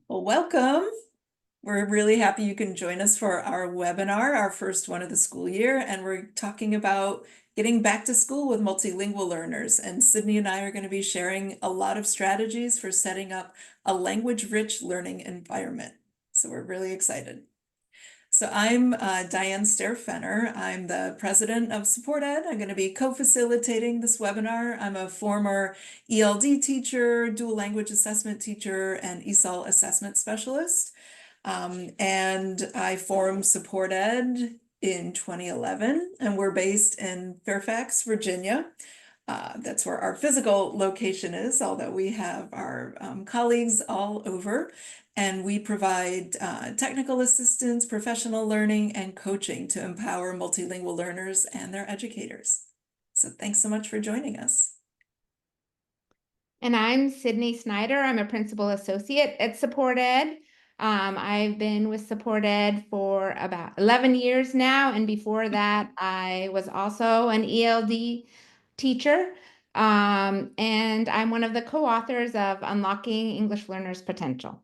Well, welcome. We're really happy you can join us for our webinar, our first one of the school year, and we're talking about getting back to school with multilingual learners. And Sydney and I are going to be sharing a lot of strategies for setting up a language-rich learning environment. So we're really excited. So I'm Diane Stair-Fenner. I'm the president of Support Ed. I'm going to be co-facilitating this webinar. I'm a former ELD teacher, dual language assessment teacher, and ESOL assessment specialist. And I formed Support Ed in 2011, and we're based in Fairfax, Virginia. That's where our physical location is, although we have our colleagues all over. And we provide technical assistance, professional learning, and coaching to empower multilingual learners and their educators. So thanks so much for joining us. And I'm Sydney Snyder. I'm a principal associate at Support Ed. I've been with Support Ed for about 11 years now. And before that, I was also an ELD teacher. And I'm one of the co-authors of Unlocking English Learners' Potential,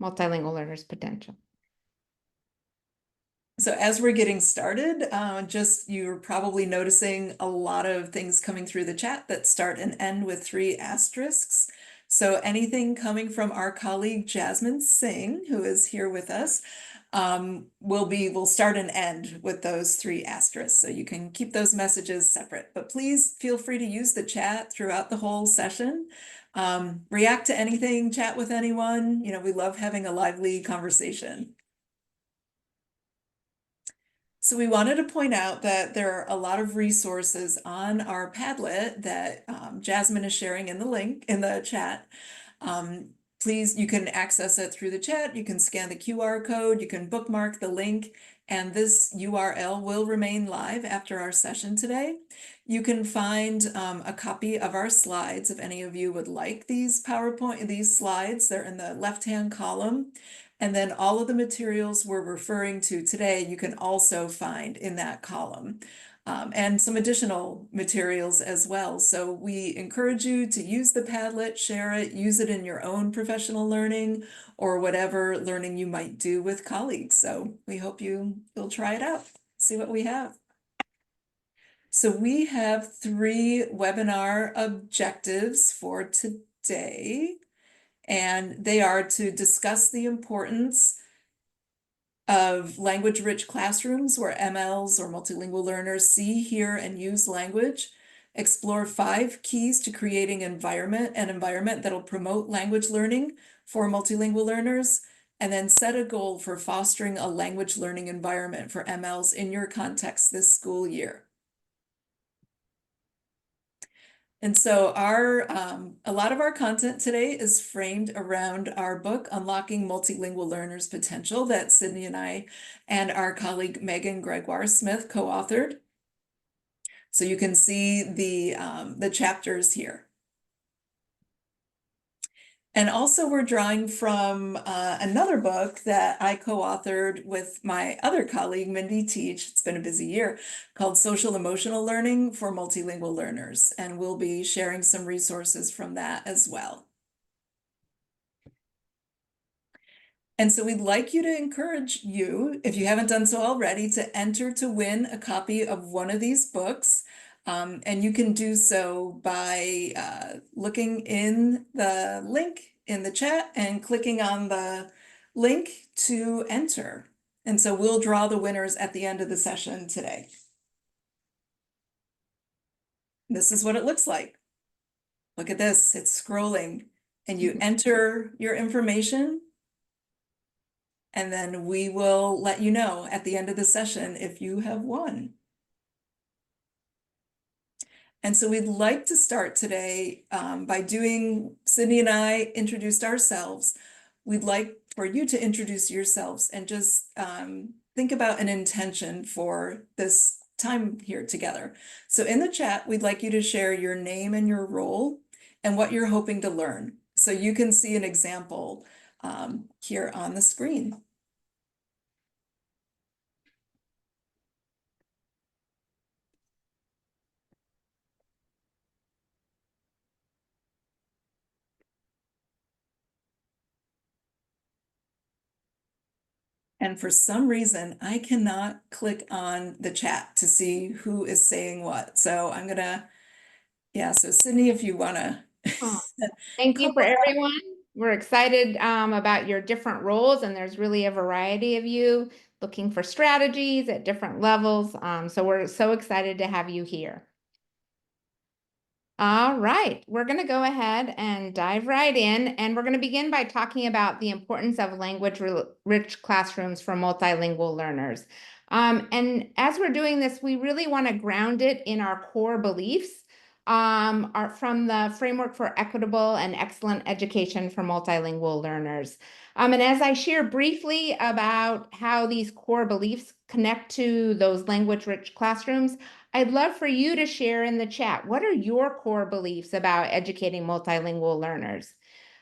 Multilingual Learners' Potential. So as we're getting started, you're probably noticing a lot of things coming through the chat that start and end with 3 asterisks. So anything coming from our colleague Jasmine Singh, who is here with us, will start and end with those 3 asterisks. So you can keep those messages separate, but please feel free to use the chat throughout the whole session. React to anything, chat with anyone. We love having a lively conversation. So we wanted to point out that there are a lot of resources on our Padlet that Jasmine is sharing in the link in the chat. Please, you can access it through the chat. You can scan the QR code, you can bookmark the link, and this URL will remain live after our session today. You can find a copy of our slides if any of you would like these slides. They're in the left-hand column. And then all of the materials we're referring to today, you can also find in that column, and some additional materials as well. So we encourage you to use the Padlet, share it, use it in your own professional learning or whatever learning you might do with colleagues. So we hope you'll try it out, see what we have. So we have 3 webinar objectives for today. And they are to discuss the importance of language-rich classrooms where MLs or multilingual learners see, hear, and use language, explore 5 keys to creating an environment that'll promote language learning for multilingual learners, and then set a goal for fostering a language learning environment for MLs in your context this school year. And so a lot of our content today is framed around our book, Unlocking Multilingual Learners' Potential, that Sydney and I and our colleague Megan Gregoire Smith co-authored. So you can see the chapters here. And also we're drawing from another book that I co-authored with my other colleague, Mindy Teach. It's been a busy year, called Social Emotional Learning for Multilingual Learners. And we'll be sharing some resources from that as well. And so we'd like you to encourage you, if you haven't done so already, to enter to win a copy of one of these books. And you can do so by looking in the link in the chat and clicking on the link to enter. And so we'll draw the winners at the end of the session today. This is what it looks like. Look at this, it's scrolling, and you enter your information, and then we will let you know at the end of the session if you have won. And so we'd like to start today by Sydney and I introduced ourselves. We'd like for you to introduce yourselves and just think about an intention for this time here together. So in the chat, we'd like you to share your name and your role and what you're hoping to learn. So you can see an example here on the screen. And for some reason, I cannot click on the chat to see who is saying what. So I'm gonna, yeah, so Sydney, if you wanna Oh, thank you come for up. everyone. We're excited about your different roles, and there's really a variety of you looking for strategies at different levels. So we're so excited to have you here. All right, we're going to go ahead and dive right in, and we're going to begin by talking about the importance of language-rich classrooms for multilingual learners. And as we're doing this, we really want to ground it in our core beliefs from the Framework for Equitable and Excellent Education for Multilingual Learners. And as I share briefly about how these core beliefs connect to those language-rich classrooms, I'd love for you to share in the chat. What are your core beliefs about educating multilingual learners?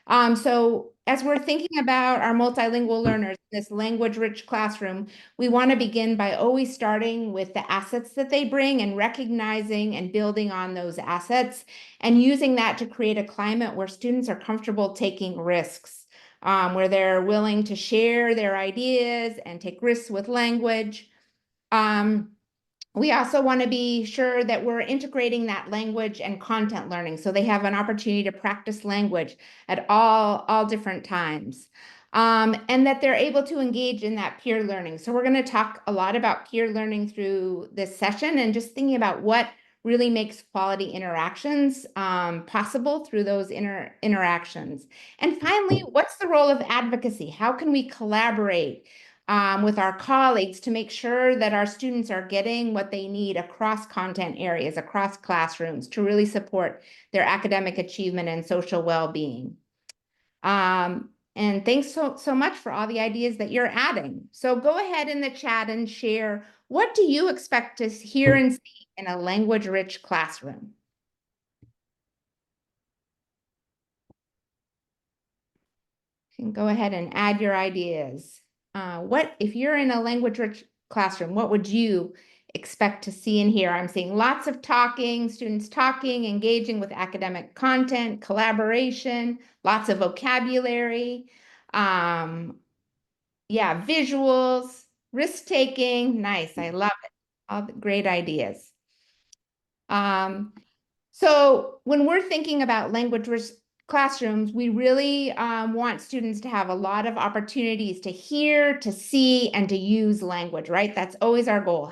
So as we're thinking about our multilingual learners in this language-rich classroom, we want to begin by always starting with the assets that they bring and recognizing and building on those assets and using that to create a climate where students are comfortable taking risks, where they're willing to share their ideas and take risks with language. We also want to be sure that we're integrating that language and content learning so they have an opportunity to practice language at all different times. And that they're able to engage in that peer learning. So we're going to talk a lot about peer learning through this session and just thinking about what really makes quality interactions possible through those interactions. And finally, what's the role of advocacy? How can we collaborate with our colleagues to make sure that our students are getting what they need across content areas, across classrooms to really support their academic achievement and social well-being. And thanks so much for all the ideas that you're adding. So go ahead in the chat and share, what do you expect to hear and see in a language-rich classroom? You can go ahead and add your ideas. What if you're in a language-rich classroom, what would you expect to see in here? I'm seeing lots of talking, students talking, engaging with academic content, collaboration, lots of vocabulary, yeah, visuals, risk-taking. Nice, I love it. All the great ideas. So when we're thinking about language-rich classrooms, we really want students to have a lot of opportunities to hear, to see, and to use language, right? That's always our goal.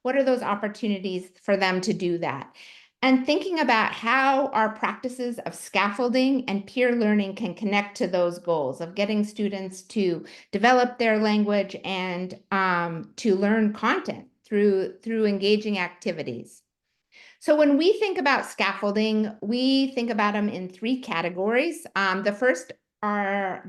What are those opportunities for them to do that? And thinking about how our practices of scaffolding and peer learning can connect to those goals of getting students to develop their language and to learn content through engaging activities. So when we think about scaffolding, we think about them in three categories. The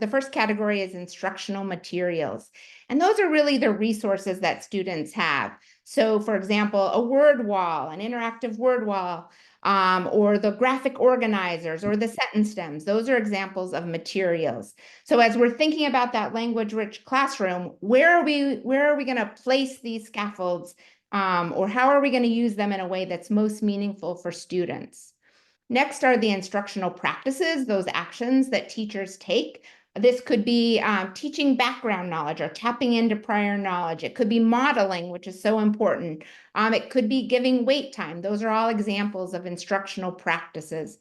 first category is instructional materials, and those are really the resources that students have. So, for example, a word wall, an interactive word wall, or the graphic organizers or the sentence stems. Those are examples of materials. So as we're thinking about that language-rich classroom, where are we going to place these scaffolds? Or how are we going to use them in a way that's most meaningful for students? Next are the instructional practices, those actions that teachers take. This could be teaching background knowledge or tapping into prior knowledge. It could be modeling, which is so important. It could be giving wait time. Those are all examples of instructional practices.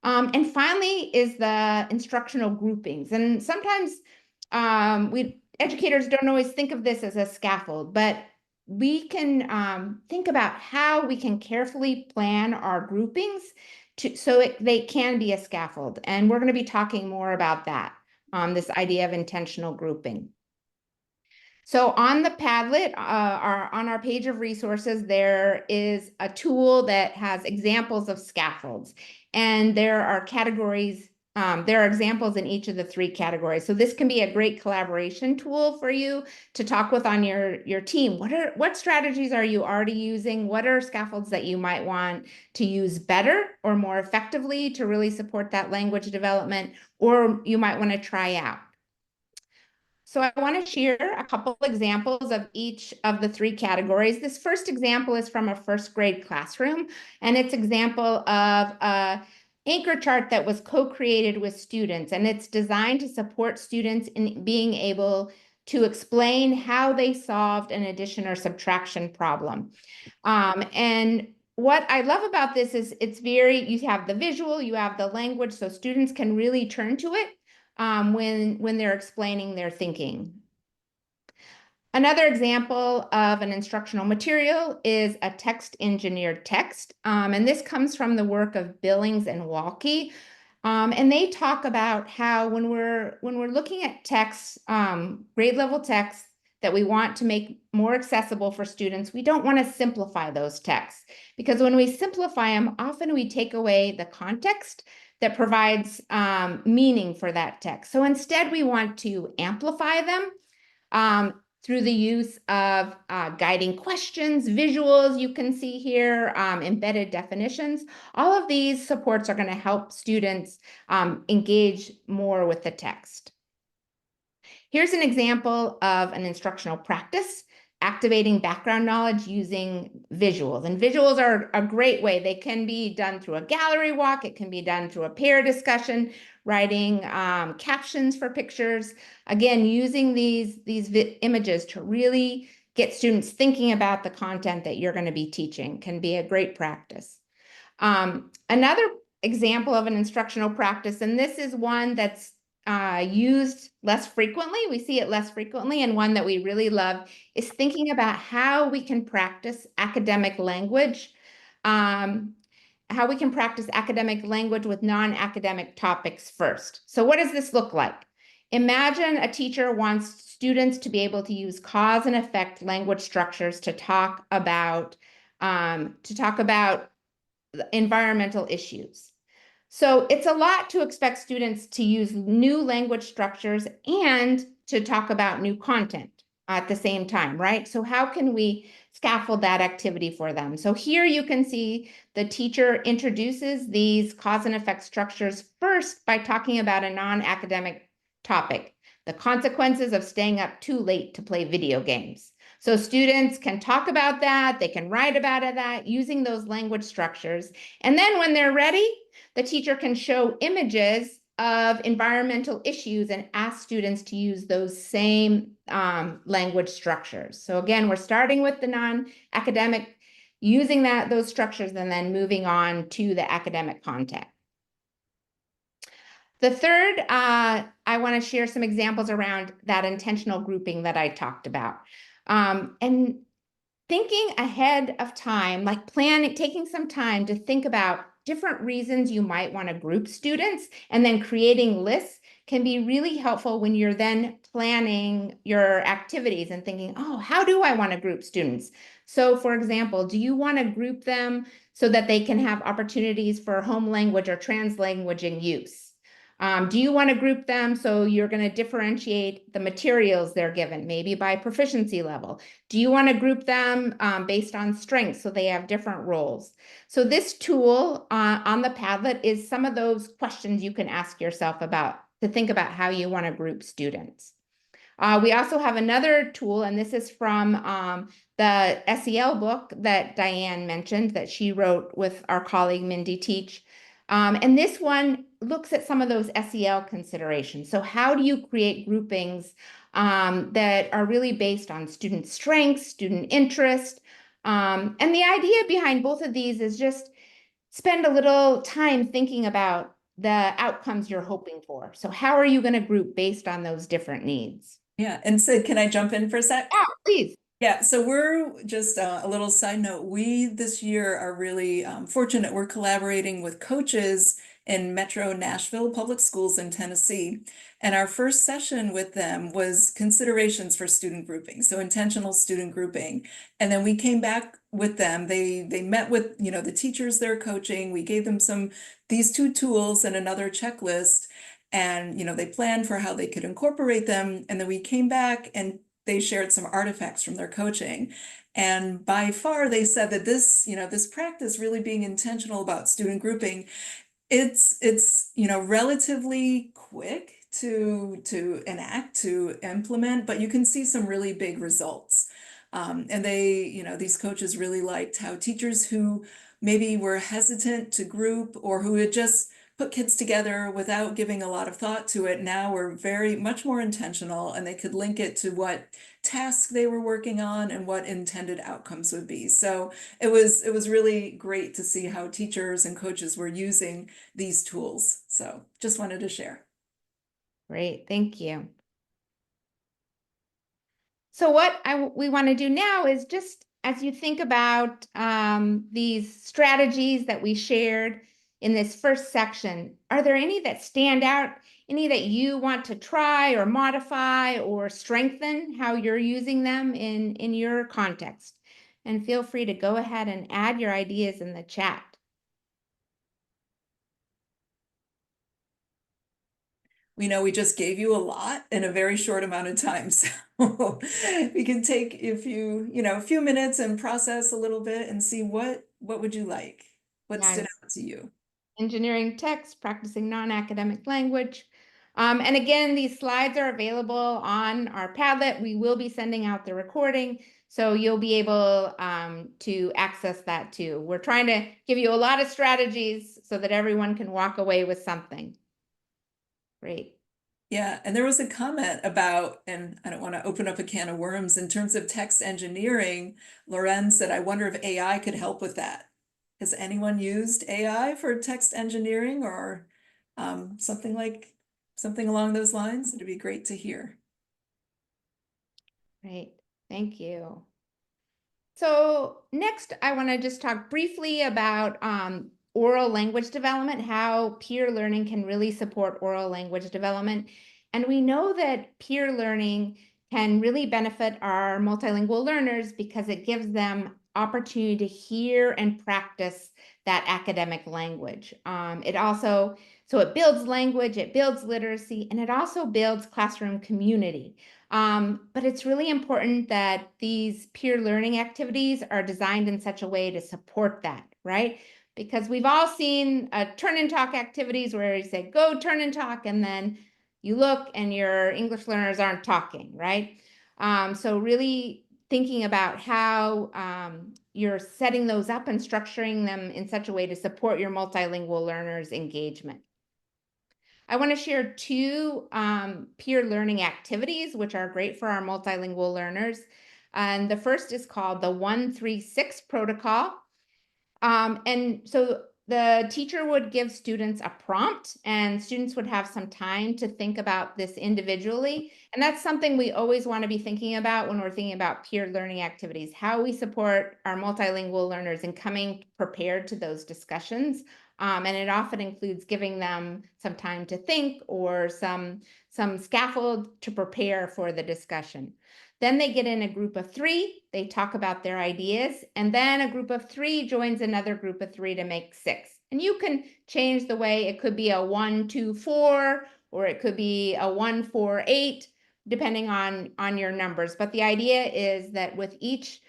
And finally is the instructional groupings. And sometimes educators don't always think of this as a scaffold, but we can think about how we can carefully plan our groupings they can be a scaffold. And we're going to be talking more about that, this idea of intentional grouping. So on the Padlet, on our page of resources, there is a tool that has examples of scaffolds. And there are categories, there are examples in each of the three categories. So this can be a great collaboration tool for you to talk with on your team. What strategies are you already using? What are scaffolds that you might want to use better or more effectively to really support that language development, or you might want to try out? So I want to share a couple examples of each of the three categories. This first example is from a first grade classroom, and it's example of a anchor chart that was co-created with students, and it's designed to support students in being able to explain how they solved an addition or subtraction problem. And what I love about this is you have the visual, you have the language, so students can really turn to it when they're explaining their thinking. Another example of an instructional material is a text engineered text. And this comes from the work of Billings and Walke. And they talk about how when we're looking at texts, grade level texts that we want to make more accessible for students, we don't want to simplify those texts, because when we simplify them, often we take away the context that provides meaning for that text. So instead, we want to amplify them through the use of guiding questions, visuals you can see here, embedded definitions. All of these supports are going to help students engage more with the text. Here's an example of an instructional practice, activating background knowledge using visuals. And visuals are a great way. They can be done through a gallery walk. It can be done through a peer discussion, writing captions for pictures. Again, using these images to really get students thinking about the content that you're going to be teaching can be a great practice. Another example of an instructional practice, and this is one that's used less frequently, we see it less frequently, and one that we really love, is thinking about how we can practice academic language, with non-academic topics first. So what does this look like? Imagine a teacher wants students to be able to use cause and effect language structures to talk about environmental issues. So it's a lot to expect students to use new language structures and to talk about new content at the same time, right? So how can we scaffold that activity for them? So here you can see the teacher introduces these cause and effect structures first by talking about a non-academic topic, the consequences of staying up too late to play video games. So students can talk about that, they can write about that using those language structures. And then when they're ready, the teacher can show images of environmental issues and ask students to use those same language structures. So again, we're starting with the non-academic, using those structures, and then moving on to the academic content. The third, I want to share some examples around that intentional grouping that I talked about. And thinking ahead of time, like taking some time to think about different reasons you might want to group students, and then creating lists can be really helpful when you're then planning your activities and thinking, oh, how do I want to group students? So for example, do you want to group them so that they can have opportunities for home language or translanguaging use? Do you want to group them so you're going to differentiate the materials they're given, maybe by proficiency level? Do you want to group them based on strengths so they have different roles? So this tool on the Padlet is some of those questions you can ask yourself to think about how you want to group students. We also have another tool, and this is from the SEL book that Diane mentioned that she wrote with our colleague Mindy Teach. And this one looks at some of those SEL considerations. So how do you create groupings that are really based on student strengths, student interest? And the idea behind both of these is just spend a little time thinking about the outcomes you're hoping for. So how are you going to group based on those different needs? Yeah, and so can I jump in for a sec? Yeah, please. Yeah, so we're just a little side note. We this year are really fortunate. We're collaborating with coaches in Metro Nashville Public Schools in Tennessee. And our first session with them was considerations for student grouping, so intentional student grouping. And then we came back with them. They met with, the teachers they're coaching. We gave them these two tools and another checklist. And, they planned for how they could incorporate them. And then we came back and they shared some artifacts from their coaching. And by far, they said that this practice, really being intentional about student grouping, it's relatively quick to enact, to implement, but you can see some really big results. And these coaches really liked how teachers who maybe were hesitant to group or who had just put kids together without giving a lot of thought to it. Now we're very much more intentional, and they could link it to what task they were working on and what intended outcomes would be. So it was really great to see how teachers and coaches were using these tools. So just wanted to share. Great, thank you. So what we want to do now is just as you think about these strategies that we shared in this first section, are there any that stand out, any that you want to try or modify or strengthen how you're using them in your context? And feel free to go ahead and add your ideas in the chat. We know we just gave you a lot in a very short amount of time. So we can take a few minutes and process a little bit and see what would you like? What stood Yes. out to you? Engineering text, practicing non-academic language. And again, these slides are available on our Padlet. We will be sending out the recording, so you'll be able to access that too. We're trying to give you a lot of strategies so that everyone can walk away with something. Great. Yeah, and there was a comment about, and I don't want to open up a can of worms in terms of text engineering. Loren said, I wonder if AI could help with that. Has anyone used AI for text engineering or something along those lines? It'd be great to hear. Great. Thank you. So next, I want to just talk briefly about oral language development, how peer learning can really support oral language development. And we know that peer learning can really benefit our multilingual learners because it gives them opportunity to hear and practice that academic language. It builds language, it builds literacy, and it also builds classroom community. But it's really important that these peer learning activities are designed in such a way to support that, right? Because we've all seen turn and talk activities where you say, go turn and talk, and then you look and your English learners aren't talking, right? So really thinking about how you're setting those up and structuring them in such a way to support your multilingual learners' engagement. I want to share two peer learning activities, which are great for our multilingual learners. And the first is called the 136 protocol. And so the teacher would give students a prompt, and students would have some time to think about this individually. And that's something we always want to be thinking about when we're thinking about peer learning activities, how we support our multilingual learners in coming prepared to those discussions. And it often includes giving them some time to think or some scaffold to prepare for the discussion. Then they get in a group of three, they talk about their ideas, and then a group of three joins another group of three to make six. And you can change the way it could be a 1, 2, 4, or it could be a 1, 4, 8, depending on your numbers. But the idea is that with each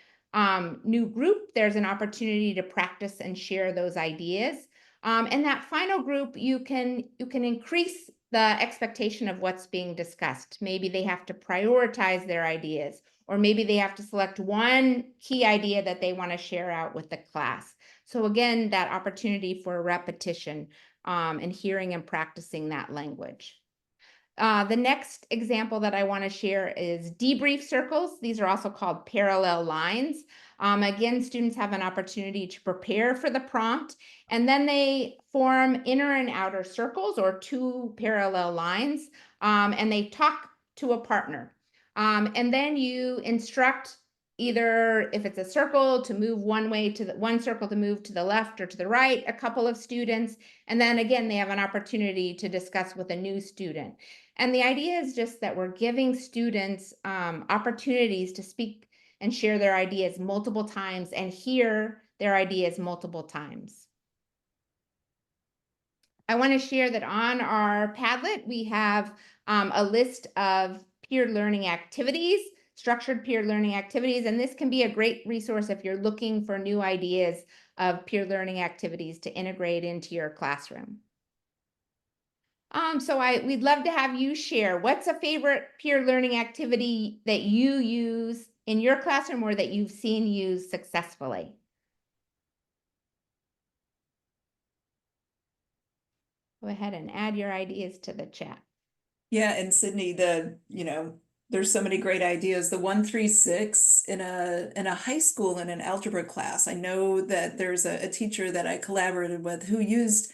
new group, there's an opportunity to practice and share those ideas. And that final group, you can increase the expectation of what's being discussed. Maybe they have to prioritize their ideas, or maybe they have to select one key idea that they want to share out with the class. So again, that opportunity for repetition and hearing and practicing that language. The next example that I want to share is debrief circles. These are also called parallel lines. Again, students have an opportunity to prepare for the prompt, and then they form inner and outer circles or two parallel lines, and they talk to a partner. And then you instruct either if it's a circle to move one way to one circle to move to the left or to the right, a couple of students, and then again, they have an opportunity to discuss with a new student. And the idea is just that we're giving students opportunities to speak and share their ideas multiple times and hear their ideas multiple times. I want to share that on our Padlet, we have a list of peer learning activities, structured peer learning activities, and this can be a great resource if you're looking for new ideas of peer learning activities to integrate into your classroom. We'd love to have you share what's a favorite peer learning activity that you use in your classroom or that you've seen used successfully. go ahead and add your ideas to the chat. Yeah, and Sydney, there's so many great ideas. The 136 in a high school in an algebra class. I know that there's a teacher that I collaborated with who used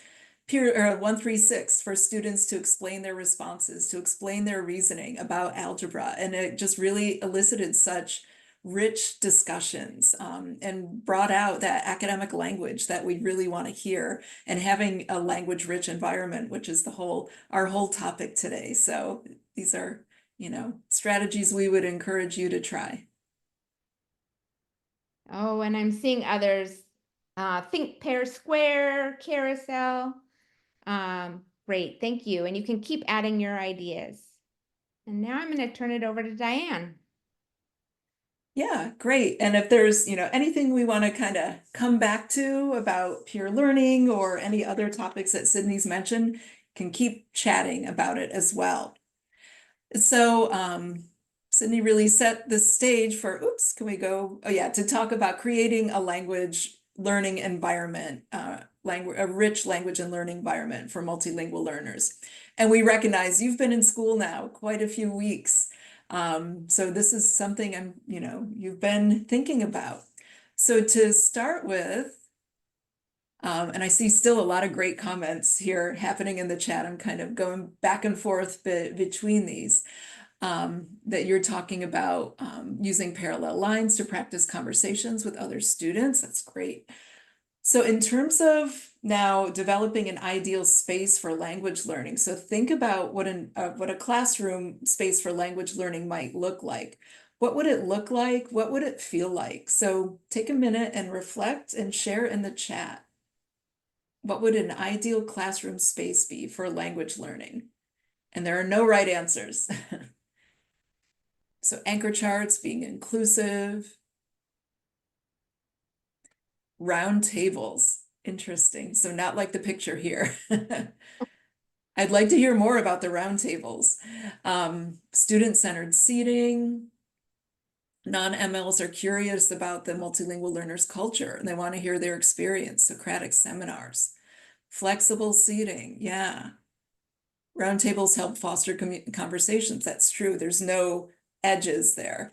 peer or 136 for students to explain their responses, to explain their reasoning about algebra. And it just really elicited such rich discussions, and brought out that academic language that we really want to hear, and having a language rich environment, which is our whole topic today. So these are, strategies we would encourage you to try. Oh, and I'm seeing others, think pair square, carousel. Great, thank you. And you can keep adding your ideas. And now I'm going to turn it over to Diane. Yeah, great. And if there's, anything we want to kind of come back to about peer learning or any other topics that Sydney's mentioned, can keep chatting about it as well. So Sydney really set the stage for, oops, can we go? Oh yeah, to talk about creating a language learning environment, a rich language and learning environment for multilingual learners. And we recognize you've been in school now quite a few weeks. So this is something you've been thinking about. So to start with, and I see still a lot of great comments here happening in the chat. I'm kind of going back and forth between these, that you're talking about using parallel lines to practice conversations with other students. That's great. So in terms of now developing an ideal space for language learning, so think about what a classroom space for language learning might look like. What would it look like? What would it feel like? So take a minute and reflect and share in the chat. What would an ideal classroom space be for language learning? And there are no right answers. So anchor charts, being inclusive. Round tables, interesting. So not like the picture here. I'd like to hear more about the round tables. Student-centered seating. Non-MLs are curious about the multilingual learners' culture and they want to hear their experience. Socratic seminars. Flexible seating, yeah. Roundtables help foster conversations. That's true. There's no edges there.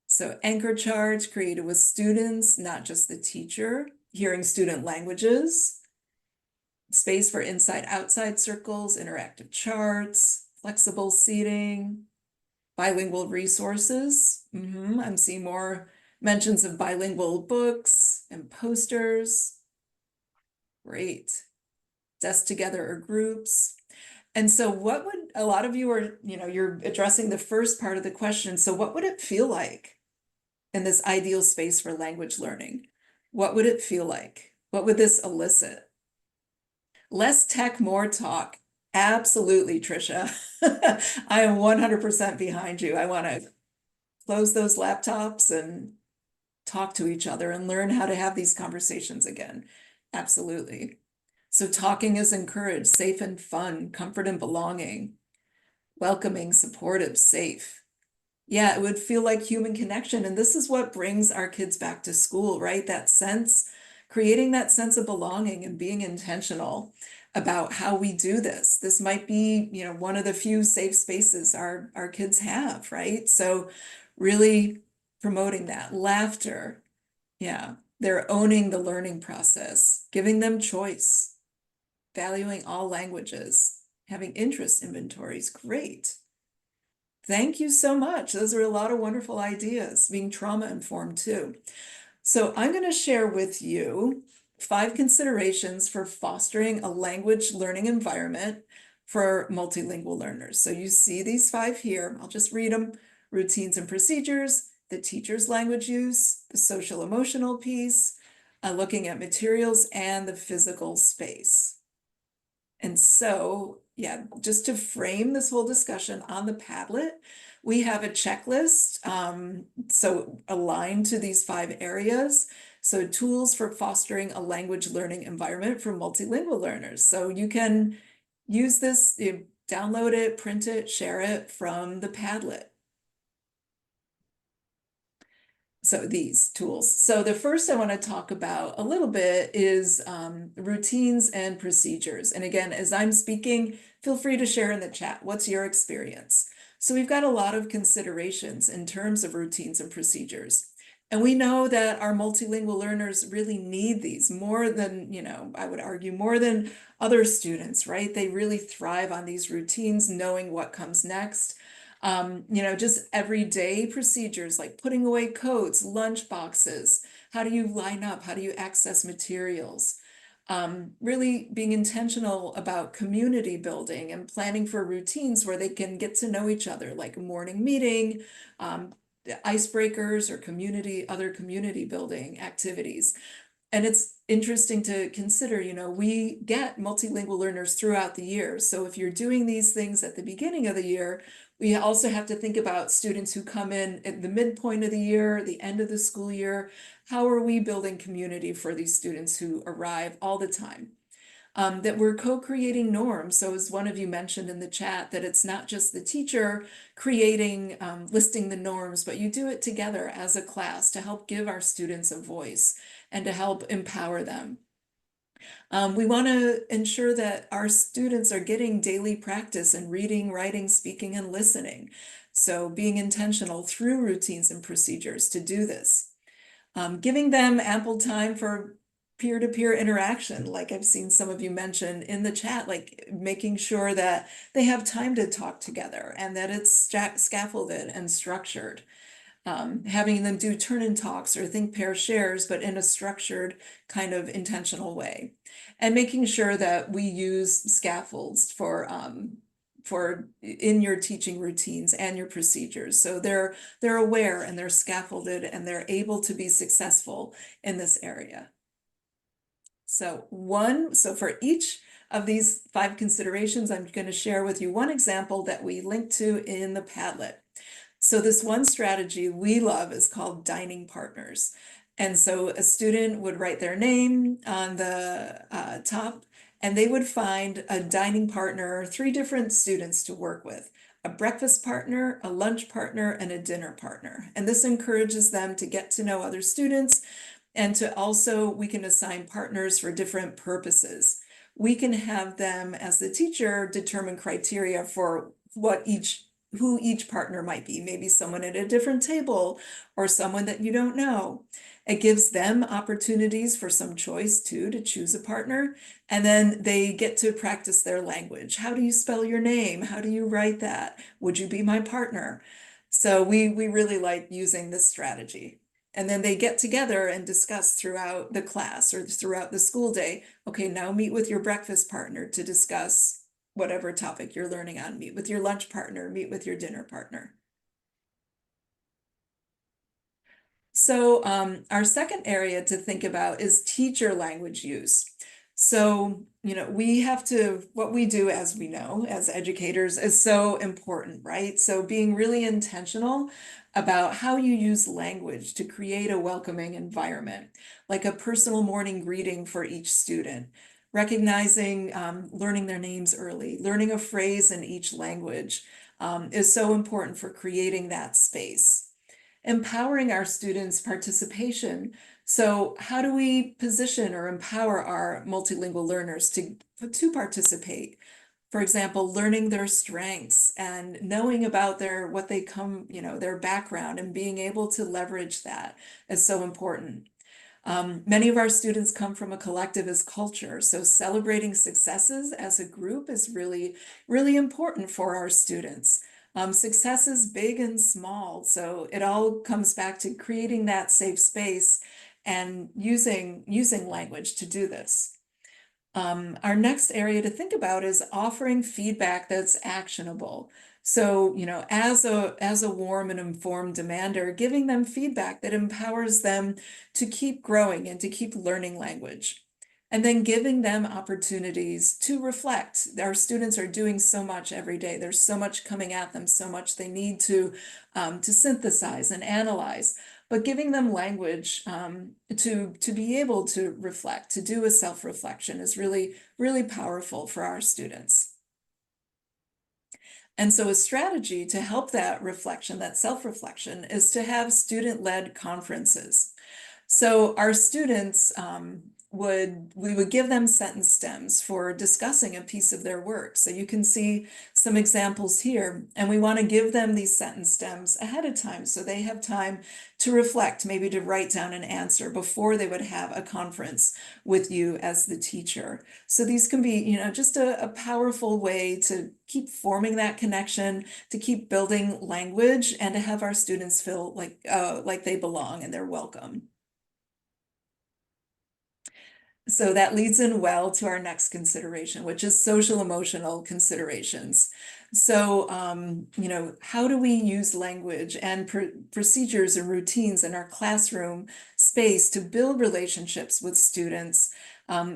So anchor charts created with students, not just the teacher, hearing student languages, space for inside-outside circles, interactive charts, flexible seating, bilingual resources. I'm seeing more mentions of bilingual books and posters. Great. Desk together or groups. And so what would, a lot of you are, you're addressing the first part of the question. So what would it feel like in this ideal space for language learning? What would it feel like? What would this elicit? Less tech, more talk. Absolutely, Trisha. I am 100% behind you. I want to close those laptops and talk to each other and learn how to have these conversations again. Absolutely. So talking is encouraged, safe and fun, comfort and belonging, welcoming, supportive, safe. Yeah, it would feel like human connection. And this is what brings our kids back to school, right? That sense, creating that sense of belonging and being intentional about how we do this. This might be, one of the few safe spaces our kids have, right? So really promoting that laughter. Yeah, they're owning the learning process, giving them choice, valuing all languages, having interest inventories. Great. Thank you so much. Those are a lot of wonderful ideas, being trauma informed too. So I'm going to share with you 5 considerations for fostering a language learning environment for multilingual learners. So you see these 5 here. I'll just read them. Routines and procedures, the teacher's language use, the social emotional piece, looking at materials, and the physical space. And so, yeah, just to frame this whole discussion on the Padlet, we have a checklist, so aligned to these 5 areas. So tools for fostering a language learning environment for multilingual learners. So you can use this, download it, print it, share it from the Padlet. So these tools. So the first I want to talk about a little bit is routines and procedures. And again, as I'm speaking, feel free to share in the chat. What's your experience? So we've got a lot of considerations in terms of routines and procedures. And we know that our multilingual learners really need these more than, I would argue more than other students, right? They really thrive on these routines, knowing what comes next. Just everyday procedures like putting away coats, lunch boxes. How do you line up? How do you access materials? Really being intentional about community building and planning for routines where they can get to know each other, like a morning meeting, icebreakers, or other community building activities. And it's interesting to consider, we get multilingual learners throughout the year. So if you're doing these things at the beginning of the year, we also have to think about students who come in at the midpoint of the year, the end of the school year. How are we building community for these students who arrive all the time? That we're co-creating norms. So as one of you mentioned in the chat, that it's not just the teacher creating, listing the norms, but you do it together as a class to help give our students a voice and to help empower them. We want to ensure that our students are getting daily practice in reading, writing, speaking, and listening. So being intentional through routines and procedures to do this. Giving them ample time for peer-to-peer interaction, like I've seen some of you mention in the chat, like making sure that they have time to talk together and that it's scaffolded and structured. Having them do turn-in talks or think pair shares, but in a structured kind of intentional way. And making sure that we use scaffolds for in your teaching routines and your procedures. So they're aware and they're scaffolded and they're able to be successful in this area. So for each of these 5 considerations, I'm going to share with you one example that we linked to in the Padlet. So this one strategy we love is called dining partners. And so a student would write their name on the top, and they would find a dining partner, 3 different students to work with, a breakfast partner, a lunch partner, and a dinner partner. And this encourages them to get to know other students, and to also, we can assign partners for different purposes. We can have them, as the teacher, determine criteria for who each partner might be, maybe someone at a different table or someone that you don't know. It gives them opportunities for some choice too, to choose a partner. And then they get to practice their language. How do you spell your name? How do you write that? Would you be my partner? So we really like using this strategy. And then they get together and discuss throughout the class or throughout the school day. Okay, now meet with your breakfast partner to discuss whatever topic you're learning on. Meet with your lunch partner, meet with your dinner partner. So our second area to think about is teacher language use. So, what we do, as we know, as educators, is so important, right? So being really intentional about how you use language to create a welcoming environment, like a personal morning greeting for each student, recognizing, learning their names early, learning a phrase in each language is so important for creating that space. Empowering our students' participation. So how do we position or empower our multilingual learners to participate? For example, learning their strengths and knowing about their background and being able to leverage that is so important. Many of our students come from a collectivist culture, so celebrating successes as a group is really, really important for our students. Success is big and small, so it all comes back to creating that safe space and using language to do this. Our next area to think about is offering feedback that's actionable. So, as a warm and informed demander, giving them feedback that empowers them to keep growing and to keep learning language. And then giving them opportunities to reflect. Our students are doing so much every day. There's so much coming at them, so much they need to synthesize and analyze. But giving them language to be able to reflect, to do a self-reflection is really, really powerful for our students. And so a strategy to help that reflection, that self-reflection, is to have student-led conferences. So our students we would give them sentence stems for discussing a piece of their work. So you can see some examples here, and we want to give them these sentence stems ahead of time so they have time to reflect, maybe to write down an answer before they would have a conference with you as the teacher. So these can be, just a powerful way to keep forming that connection, to keep building language, and to have our students feel like they belong and they're welcome. So that leads in well to our next consideration, which is social emotional considerations. So, how do we use language and procedures and routines in our classroom space to build relationships with students?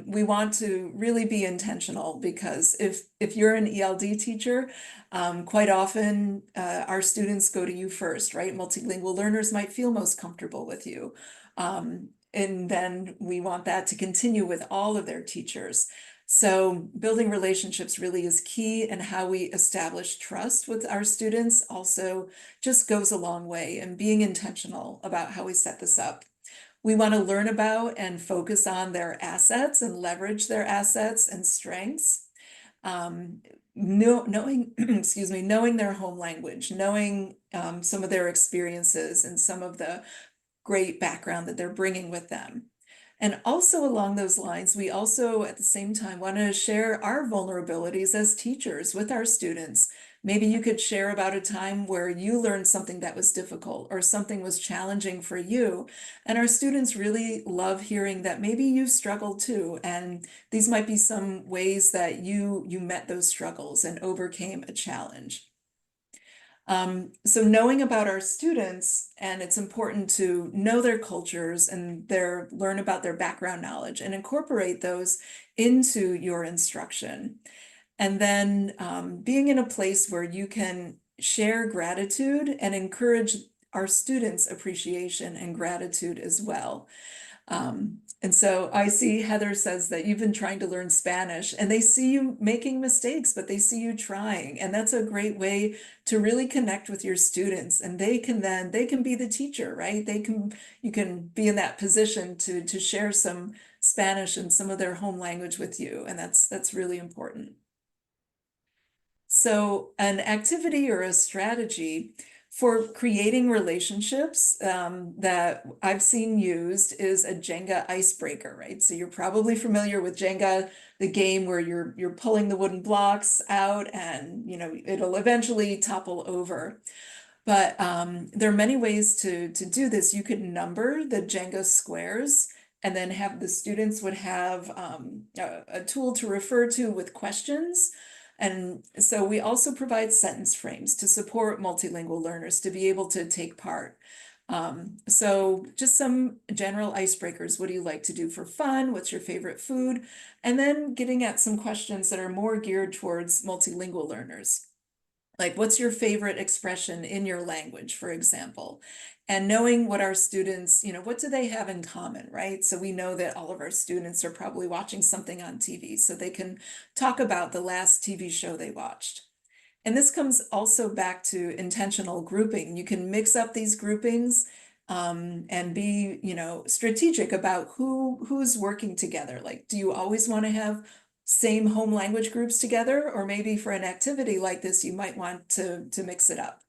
We want to really be intentional because if you're an ELD teacher, quite often our students go to you first, right? Multilingual learners might feel most comfortable with you. And then we want that to continue with all of their teachers. So building relationships really is key, and how we establish trust with our students also just goes a long way, and being intentional about how we set this up. We want to learn about and focus on their assets and leverage their assets and strengths. Knowing, excuse me, knowing their home language, knowing some of their experiences and some of the great background that they're bringing with them. And also along those lines, we also at the same time want to share our vulnerabilities as teachers with our students. Maybe you could share about a time where you learned something that was difficult or something was challenging for you. And our students really love hearing that maybe you struggled too. And these might be some ways that you met those struggles and overcame a challenge. So knowing about our students, and it's important to know their cultures and learn about their background knowledge and incorporate those into your instruction. And then being in a place where you can share gratitude and encourage our students' appreciation and gratitude as well. And so I see Heather says that you've been trying to learn Spanish, and they see you making mistakes, but they see you trying. And that's a great way to really connect with your students. And they can be the teacher, right? You can be in that position to share some Spanish and some of their home language with you. And that's really important. So an activity or a strategy for creating relationships that I've seen used is a Jenga icebreaker, right? So you're probably familiar with Jenga, the game where you're pulling the wooden blocks out, and it'll eventually topple over. But there are many ways to do this. You could number the Jenga squares, and then have the students would have a tool to refer to with questions. And so we also provide sentence frames to support multilingual learners to be able to take part. So just some general icebreakers. What do you like to do for fun? What's your favorite food? And then getting at some questions that are more geared towards multilingual learners. Like, what's your favorite expression in your language, for example? And knowing what our students, what do they have in common, right? So we know that all of our students are probably watching something on TV, so they can talk about the last TV show they watched. And this comes also back to intentional grouping. You can mix up these groupings and be, strategic about who's working together. Like, do you always want to have same home language groups together? Or maybe for an activity like this, you might want to mix it up.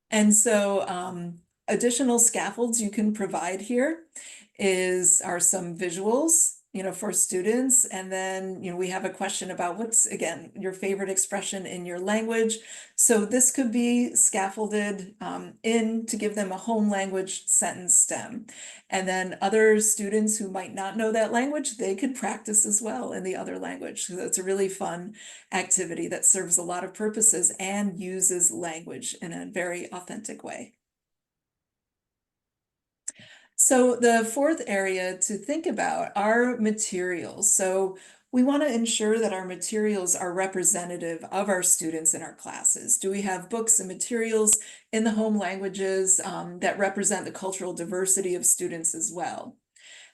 And so additional scaffolds you can provide here are some visuals, for students. And then, we have a question about what's, again, your favorite expression in your language. So this could be scaffolded in to give them a home language sentence stem. And then other students who might not know that language, they could practice as well in the other language. So it's a really fun activity that serves a lot of purposes and uses language in a very authentic way. So the fourth area to think about are materials. So we want to ensure that our materials are representative of our students in our classes. Do we have books and materials in the home languages that represent the cultural diversity of students as well?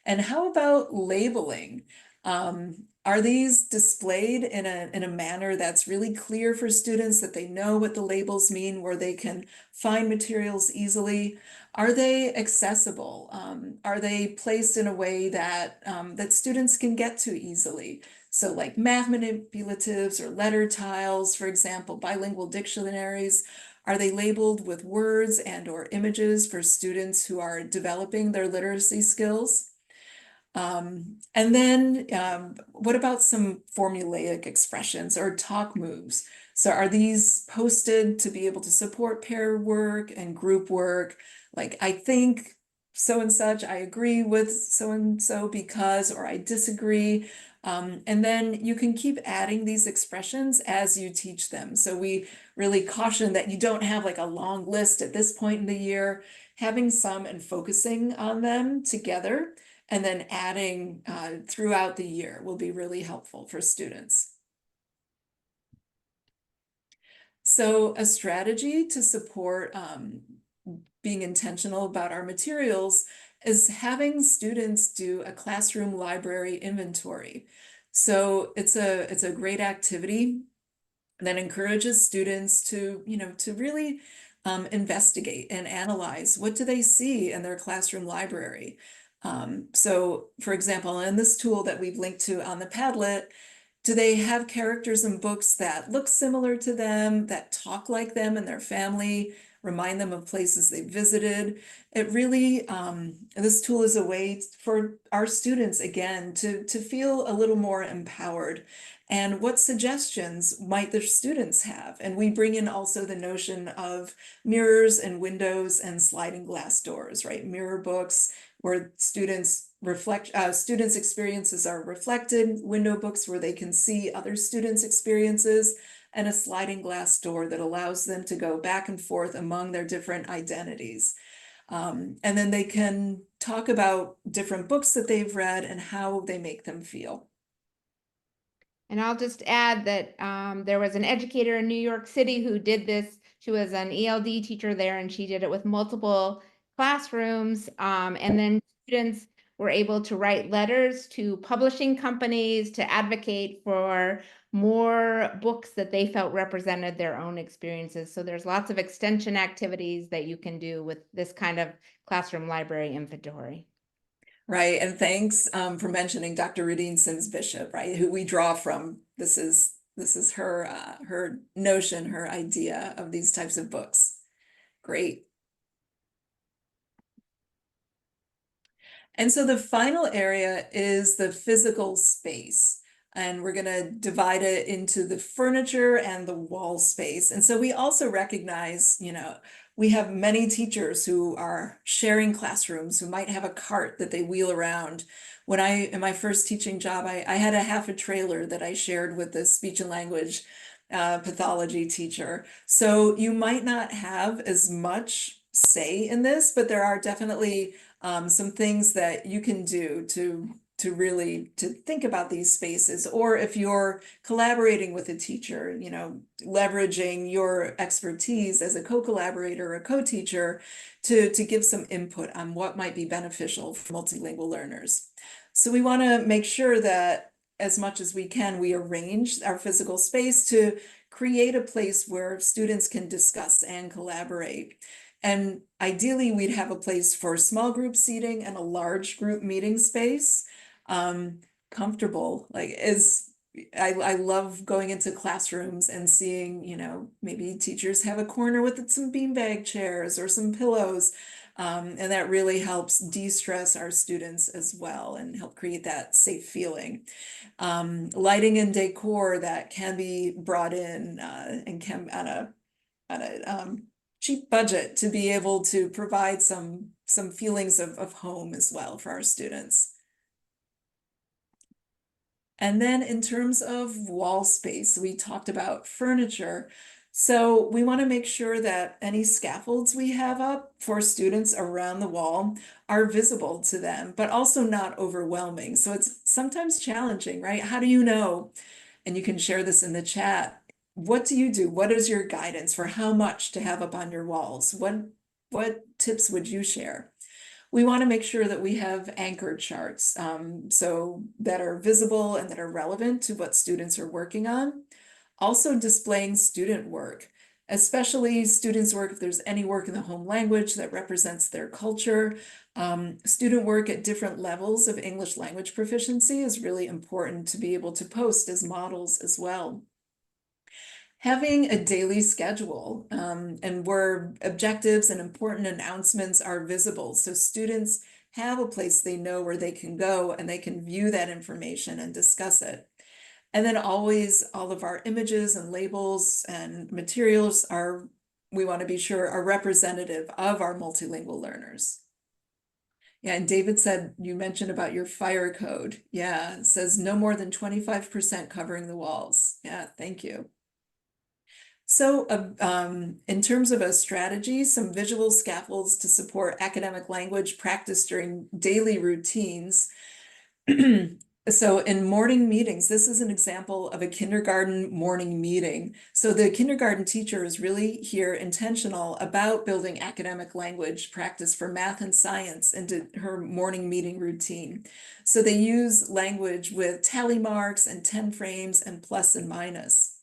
And how about labeling? Are these displayed in a manner that's really clear for students, that they know what the labels mean, where they can find materials easily? Are they accessible? Are they placed in a way that that students can get to easily? So like math manipulatives or letter tiles, for example, bilingual dictionaries, are they labeled with words and or images for students who are developing their literacy skills? And then what about some formulaic expressions or talk moves? So are these posted to be able to support pair work and group work? Like, I think so and such, I agree with so and so because, or I disagree. And then you can keep adding these expressions as you teach them. So we really caution that you don't have like a long list at this point in the year. Having some and focusing on them together and then adding throughout the year will be really helpful for students. So a strategy to support being intentional about our materials is having students do a classroom library inventory. So it's a great activity that encourages students to, to really investigate and analyze what do they see in their classroom library. So for example, in this tool that we've linked to on the Padlet, do they have characters in books that look similar to them, that talk like them and their family, remind them of places they visited? It really, this tool is a way for our students, again, to feel a little more empowered. And what suggestions might their students have? And we bring in also the notion of mirrors and windows and sliding glass doors, right? Mirror books where students' experiences are reflected, window books where they can see other students' experiences, and a sliding glass door that allows them to go back and forth among their different identities. And then they can talk about different books that they've read and how they make them feel. And I'll just add that there was an educator in New York City who did this. She was an ELD teacher there, and she did it with multiple classrooms. And then students were able to write letters to publishing companies to advocate for more books that they felt represented their own experiences. So there's lots of extension activities that you can do with this kind of classroom library inventory. Right, and thanks for mentioning Dr. Rudine Sims Bishop, right, who we draw from. This is her her notion, her idea of these types of books. Great. And so the final area is the physical space. And we're going to divide it into the furniture and the wall space. And so we also recognize, we have many teachers who are sharing classrooms, who might have a cart that they wheel around. In my first teaching job, I had a half a trailer that I shared with the speech and language pathology teacher. So you might not have as much say in this, but there are definitely some things that you can do to really to think about these spaces. Or if you're collaborating with a teacher, leveraging your expertise as a co-collaborator or a co-teacher to give some input on what might be beneficial for multilingual learners. So we want to make sure that as much as we can, we arrange our physical space to create a place where students can discuss and collaborate. And ideally, we'd have a place for small group seating and a large group meeting space. Comfortable, I love going into classrooms and seeing, maybe teachers have a corner with some beanbag chairs or some pillows. And that really helps de-stress our students as well and help create that safe feeling. Lighting and decor that can be brought in and can on a cheap budget to be able to provide some feelings of home as well for our students. And then in terms of wall space, we talked about furniture. So we want to make sure that any scaffolds we have up for students around the wall are visible to them, but also not overwhelming. So it's sometimes challenging, right? How do you know? And you can share this in the chat. What do you do? What is your guidance for how much to have up on your walls? What tips would you share? We want to make sure that we have anchor charts, so that are visible and that are relevant to what students are working on. Also displaying student work, especially students' work if there's any work in the home language that represents their culture. Student work at different levels of English language proficiency is really important to be able to post as models as well. Having a daily schedule, and where objectives and important announcements are visible, so students have a place they know where they can go and they can view that information and discuss it. And then always all of our images and labels and materials are, we want to be sure, are representative of our multilingual learners. Yeah, and David said, you mentioned about your fire code. Yeah, it says no more than 25% covering the walls. Yeah, thank you. So in terms of a strategy, some visual scaffolds to support academic language practice during daily routines. So in morning meetings, this is an example of a kindergarten morning meeting. So the kindergarten teacher is really here intentional about building academic language practice for math and science into her morning meeting routine. So they use language with tally marks and 10 frames and plus and minus.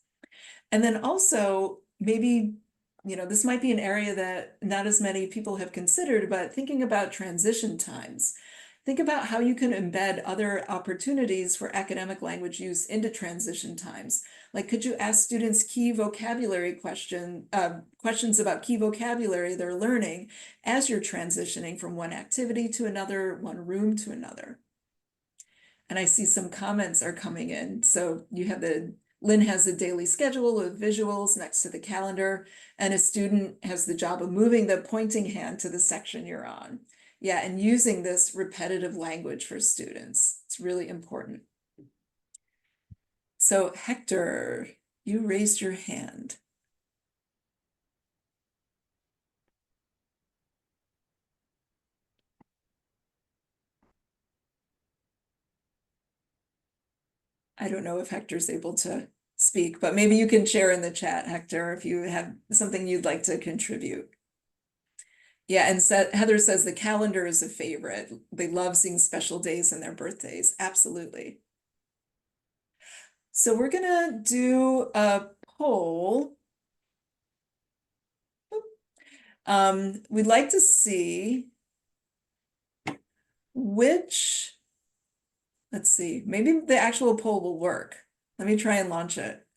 And then also maybe, this might be an area that not as many people have considered, but thinking about transition times. Think about how you can embed other opportunities for academic language use into transition times. Like, could you ask students key vocabulary questions about key vocabulary they're learning as you're transitioning from one activity to another, one room to another? And I see some comments are coming in. So you have Lynn has a daily schedule of visuals next to the calendar, and a student has the job of moving the pointing hand to the section you're on. Yeah, and using this repetitive language for students. It's really important. So Hector, you raised your hand. I don't know if Hector's able to speak, but maybe you can share in the chat, Hector, if you have something you'd like to contribute. Yeah, and Heather says the calendar is a favorite. They love seeing special days and their birthdays. Absolutely. So we're gonna do a poll. We'd like to see which, let's see, maybe the actual poll will work. Let me try and launch it.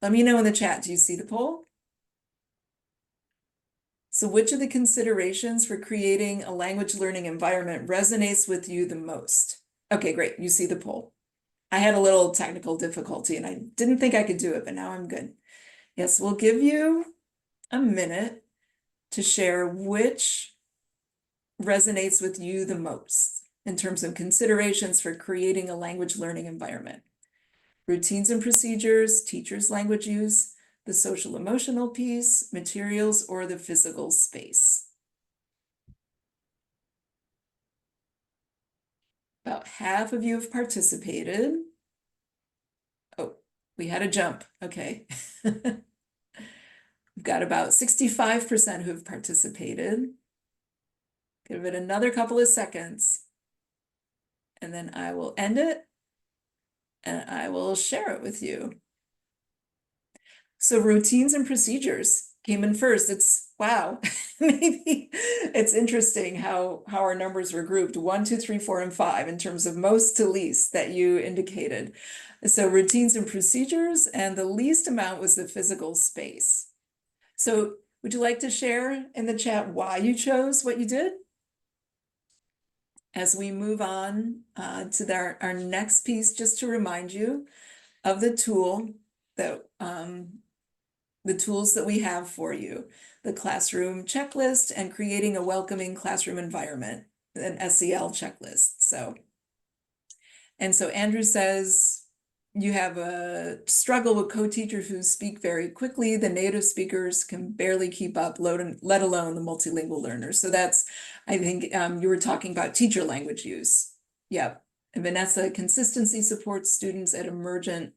Let me know in the chat. Do you see the poll? So which of the considerations for creating a language learning environment resonates with you the most? Okay, great. You see the poll. I had a little technical difficulty and I didn't think I could do it, but now I'm good. Yes, we'll give you a minute to share which resonates with you the most in terms of considerations for creating a language learning environment. Routines and procedures, teachers' language use, the social emotional piece, materials, or the physical space. About half of you have participated. Oh, we had a jump. Okay. We've got about 65% who have participated. Give it another couple of seconds. And then I will end it and I will share it with you. So routines and procedures came in first. It's wow, maybe it's interesting how our numbers were grouped 1, 2, 3, 4, and 5 in terms of most to least that you indicated. So routines and procedures, and the least amount was the physical space. So would you like to share in the chat why you chose what you did? As we move on to our next piece, just to remind you of the tool that the tools that we have for you, the classroom checklist and creating a welcoming classroom environment, an SEL checklist. So Andrew says, you have a struggle with co-teachers who speak very quickly. The native speakers can barely keep up, let alone the multilingual learners. So that's, I think you were talking about teacher language use. Yep. And Vanessa, consistency supports students at emergent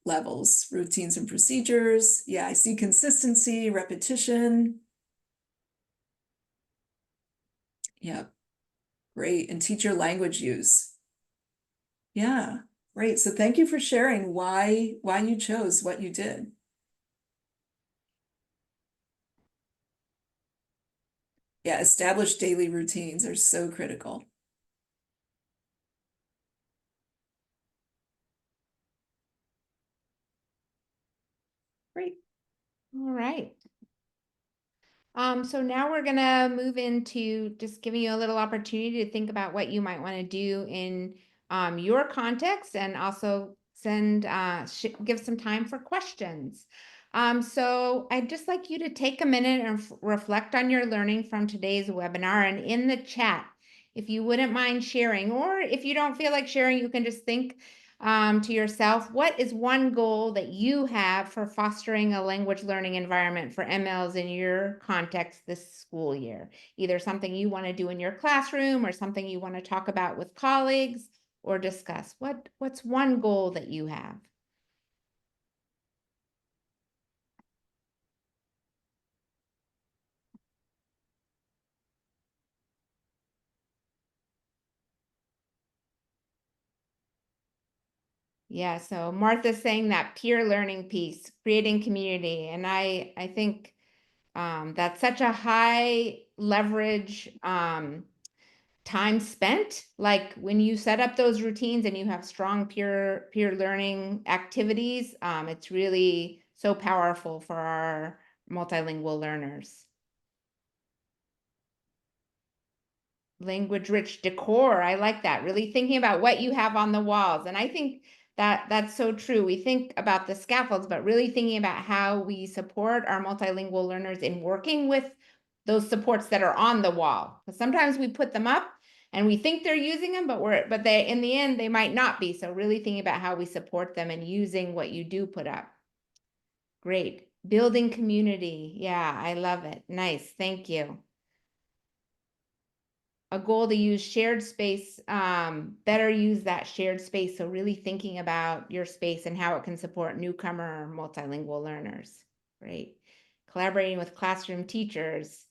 levels, routines and procedures. Yeah, I see consistency, repetition. Yeah, great. And teacher language use. Yeah, great. So thank you for sharing why you chose what you did. Yeah, established daily routines are so critical. Great. All right. So now we're gonna move into just giving you a little opportunity to think about what you might want to do in your context, and also give some time for questions. So I'd just like you to take a minute and reflect on your learning from today's webinar, and in the chat, if you wouldn't mind sharing, or if you don't feel like sharing, you can just think to yourself, what is one goal that you have for fostering a language learning environment for MLs in your context this school year? Either something you want to do in your classroom, or something you want to talk about with colleagues or discuss. What's one goal that you have? Yeah, so Martha's saying that peer learning piece, creating community, and I think that's such a high leverage time spent. Like when you set up those routines and you have strong peer learning activities, it's really so powerful for our multilingual learners. Language rich decor, I like that. Really thinking about what you have on the walls. And I think that that's so true. We think about the scaffolds, but really thinking about how we support our multilingual learners in working with those supports that are on the wall. Because sometimes we put them up and we think they're using them, but they, in the end, they might not be. So really thinking about how we support them and using what you do put up. Great. Building community. Yeah, I love it. Nice. Thank you. A goal to use shared space, better use that shared space. So really thinking about your space and how it can support newcomer multilingual learners. Great. Collaborating with classroom teachers.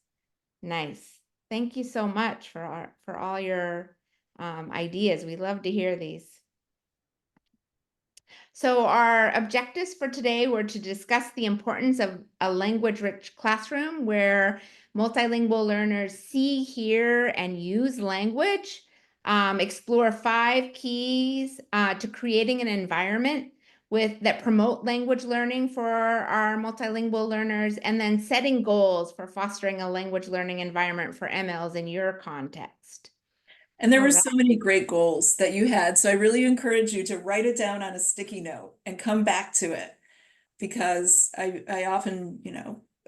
Nice. Thank you so much for all your ideas. We love to hear these. So our objectives for today were to discuss the importance of a language-rich classroom where multilingual learners see, hear, and use language, explore 5 keys to creating an environment that promote language learning for our multilingual learners, and then setting goals for fostering a language learning environment for MLs in your context. And there All were right. so many great goals that you had. So I really encourage you to write it down on a sticky note and come back to it, because I often,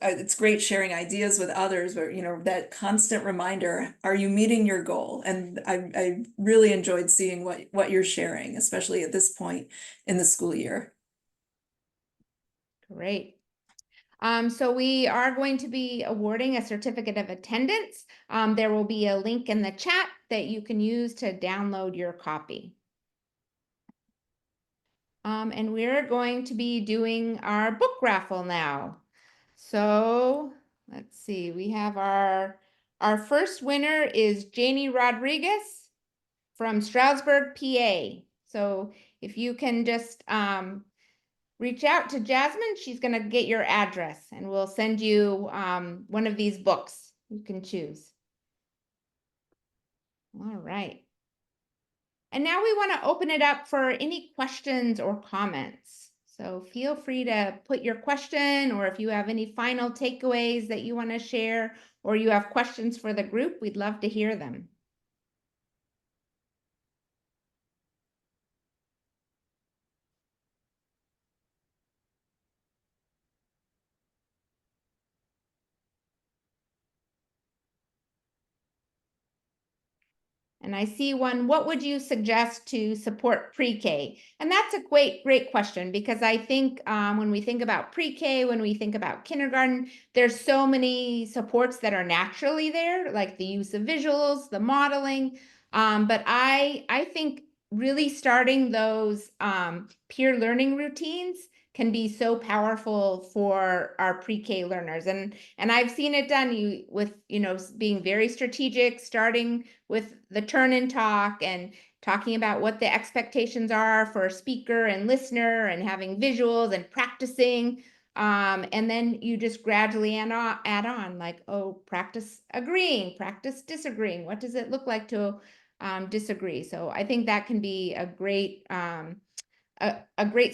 it's great sharing ideas with others, but that constant reminder, are you meeting your goal? And I really enjoyed seeing what you're sharing, especially at this point in the school year. Great. So we are going to be awarding a certificate of attendance. There will be a link in the chat that you can use to download your copy. And we're going to be doing our book raffle now. So let's see, we have our first winner is Janie Rodriguez from Stroudsburg, PA. So if you can just reach out to Jasmine. She's going to get your address and we'll send you one of these books you can choose. All right. And now we want to open it up for any questions or comments. So feel free to put your question, or if you have any final takeaways that you want to share, or you have questions for the group, we'd love to hear them. And I see one, what would you suggest to support pre-K? And that's a great question, because I think when we think about pre-K, when we think about kindergarten, there's so many supports that are naturally there, like the use of visuals, the modeling. But I think really starting those peer learning routines can be so powerful for our pre-K learners. And I've seen it done with, being very strategic, starting with the turn and talk and talking about what the expectations are for a speaker and listener and having visuals and practicing. And then you just gradually add on like, oh, practice agreeing, practice disagreeing. What does it look like to disagree? So I think that can be a great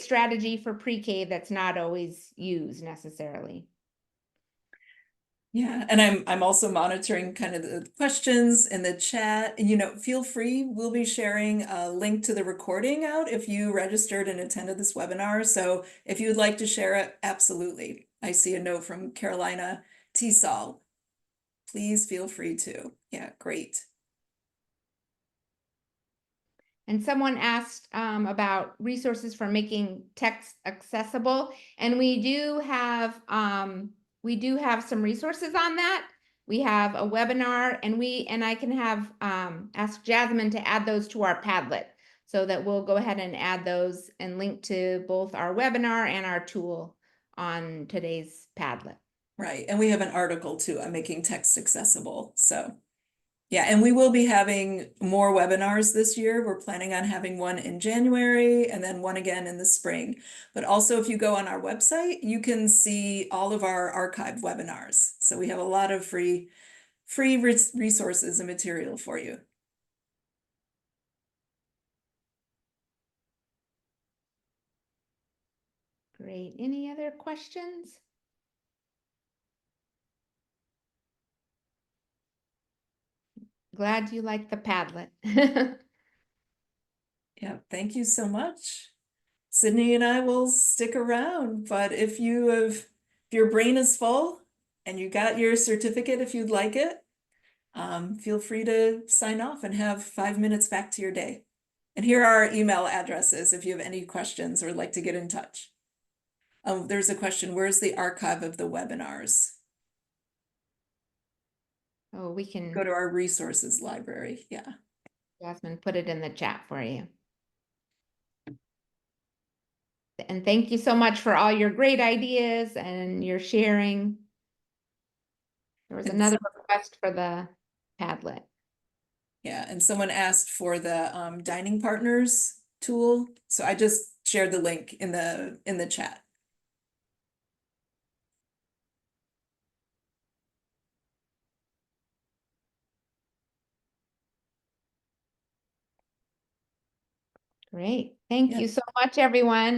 strategy for pre-K that's not always used necessarily. Yeah, and I'm also monitoring kind of the questions in the chat. And feel free, we'll be sharing a link to the recording out if you registered and attended this webinar. So if you'd like to share it, absolutely. I see a note from Carolina T-Sol. Please feel free to. Yeah, great. And someone asked about resources for making text accessible, and we do have some resources on that. We have a webinar, and I can have ask Jasmine to add those to our Padlet, so that we'll go ahead and add those and link to both our webinar and our tool on today's Padlet. Right, and we have an article too on making text accessible. So yeah, and we will be having more webinars this year. We're planning on having one in January and then one again in the spring. But also if you go on our website, you can see all of our archived webinars. So we have a lot of free resources and material for you. Great. Any other questions? Glad you like the Padlet. Yeah, thank you so much. Sydney and I will stick around, but if your brain is full and you got your certificate, if you'd like it, feel free to sign off and have 5 minutes back to your day. And here are our email addresses if you have any questions or would like to get in touch. Oh, there's a question, where's the archive of the webinars? Oh, we can Go to our resources library, yeah. Jasmine put it in the chat for you. And thank you so much for all your great ideas and your sharing. There was another request for the Padlet. Yeah, and someone asked for the dining partners tool. So I just shared the link in the chat. Great. Thank Yeah. you so much, everyone.